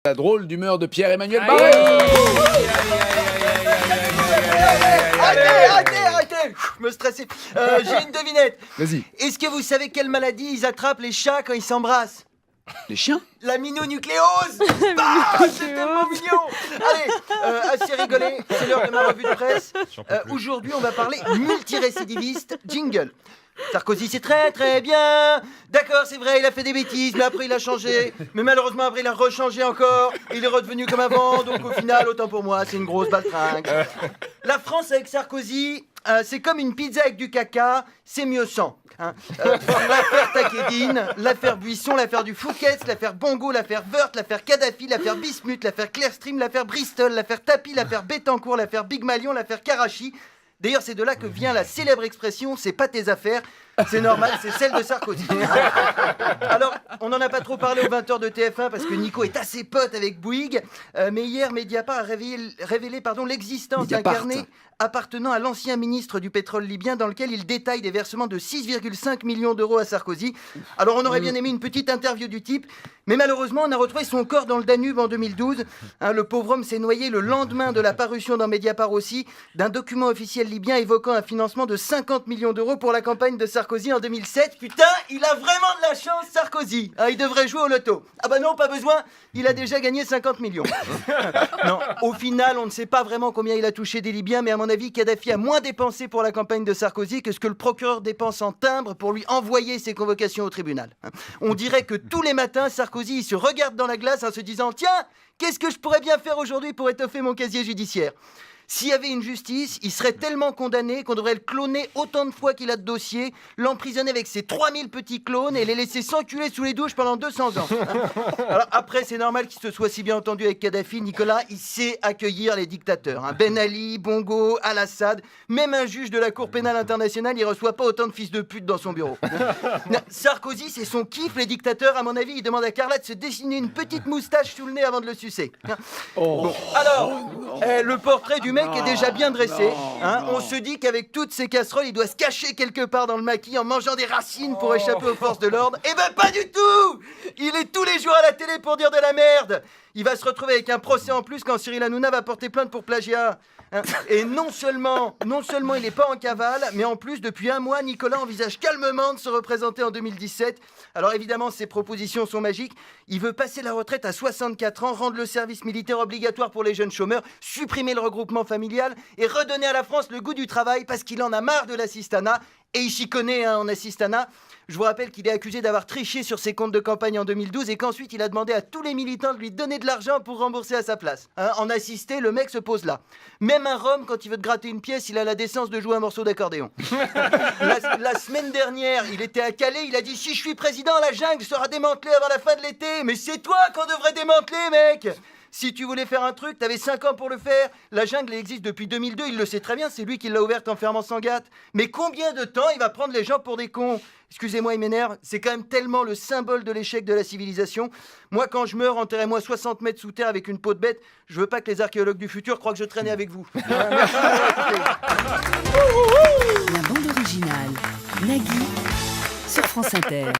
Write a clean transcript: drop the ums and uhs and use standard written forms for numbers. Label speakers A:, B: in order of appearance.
A: La drôle d'humeur de Pierre-Emmanuel Barré.
B: Arrêtez, je me stressais. J'ai une devinette.
A: Vas-y.
B: Est-ce que vous savez quelle maladie ils attrapent les chats quand ils s'embrassent?
A: Les chiens?
B: La minonucléose. Ah, c'est tellement mignon. Allez, assez rigolé, c'est l'heure de ma revue de presse. Aujourd'hui, on va parler multirécidiviste. Jingle. Sarkozy, c'est très très bien. D'accord, c'est vrai, il a fait des bêtises, mais après il a changé. Mais malheureusement, après il a rechangé encore. Il est redevenu comme avant, donc au final, autant pour moi, c'est une grosse baltringue. La France avec Sarkozy, c'est comme une pizza avec du caca, c'est mieux sans. L'affaire Takedine, l'affaire Buisson, l'affaire du Fouquet, l'affaire Bongo, l'affaire Wörth, l'affaire Kadhafi, l'affaire Bismuth, l'affaire Clearstream, l'affaire Bristol, l'affaire Tapi, l'affaire Bettencourt, l'affaire Big Malion, l'affaire Karachi. D'ailleurs, c'est de là que vient la célèbre expression « c'est pas tes affaires ». C'est normal, c'est celle de Sarkozy. Alors, on n'en a pas trop parlé aux 20h de TF1 parce que Nico est assez pote avec Bouygues. Mais hier, Mediapart a révélé l'existence d'un carnet appartenant à l'ancien ministre du pétrole libyen dans lequel il détaille des versements de 6,5 millions d'euros à Sarkozy. Alors, on aurait bien aimé une petite interview du type, mais malheureusement, on a retrouvé son corps dans le Danube en 2012. Le pauvre homme s'est noyé le lendemain de la parution dans Mediapart aussi d'un document officiel libyen évoquant un financement de 50 millions d'euros pour la campagne de Sarkozy en 2007. Putain, il a vraiment de la chance, Sarkozy. Il devrait jouer au loto. Ah bah non, pas besoin, il a déjà gagné 50 millions. Non, au final, on ne sait pas vraiment combien il a touché des Libyens, mais à mon avis, Kadhafi a moins dépensé pour la campagne de Sarkozy que ce que le procureur dépense en timbre pour lui envoyer ses convocations au tribunal. On dirait que tous les matins, Sarkozy il se regarde dans la glace en se disant « Tiens, qu'est-ce que je pourrais bien faire aujourd'hui pour étoffer mon casier judiciaire ?» S'il y avait une justice, il serait tellement condamné qu'on devrait le cloner autant de fois qu'il a de dossiers, l'emprisonner avec ses 3000 petits clones et les laisser s'enculer sous les douches pendant 200 ans. Alors après, c'est normal qu'il se soit si bien entendu avec Kadhafi. Nicolas, il sait accueillir les dictateurs. Ben Ali, Bongo, Al-Assad, même un juge de la Cour pénale internationale, il reçoit pas autant de fils de pute dans son bureau. Sarkozy, c'est son kiff, les dictateurs. À mon avis, il demande à Carla de se dessiner une petite moustache sous le nez avant de le sucer. Bon, alors, le portrait du mec est déjà bien dressé. On se dit qu'avec toutes ces casseroles, il doit se cacher quelque part dans le maquis en mangeant des racines pour échapper aux forces de l'ordre. Eh ben pas du tout. Il est tous les jours à la télé pour dire de la merde. Il va se retrouver avec un procès en plus quand Cyril Hanouna va porter plainte pour plagiat. Et non seulement il n'est pas en cavale, mais en plus, depuis un mois, Nicolas envisage calmement de se représenter en 2017. Alors évidemment, ses propositions sont magiques. Il veut passer la retraite à 64 ans, rendre le service militaire obligatoire pour les jeunes chômeurs, supprimer le regroupement familial et redonner à la France le goût du travail parce qu'il en a marre de l'assistanat. Et il s'y connaît en assistanat. Je vous rappelle qu'il est accusé d'avoir triché sur ses comptes de campagne en 2012 et qu'ensuite il a demandé à tous les militants de lui donner de l'argent pour rembourser à sa place. En assisté, le mec se pose là. Même un Rome, quand il veut te gratter une pièce, il a la décence de jouer un morceau d'accordéon. La semaine dernière, il était à Calais, il a dit « Si je suis président, la jungle sera démantelée avant la fin de l'été !» Mais c'est toi qu'on devrait démanteler, mec. Si tu voulais faire un truc, t'avais 5 ans pour le faire. La jungle existe depuis 2002, il le sait très bien, c'est lui qui l'a ouverte en fermant Sangatte. Mais combien de temps il va prendre les gens pour des cons? Excusez-moi, il m'énerve, c'est quand même tellement le symbole de l'échec de la civilisation. Moi, quand je meurs, enterrez-moi 60 mètres sous terre avec une peau de bête. Je veux pas que les archéologues du futur croient que je traînais avec vous. Merci d'avoir écouté.
C: La bande originale, Nagui, sur France Inter.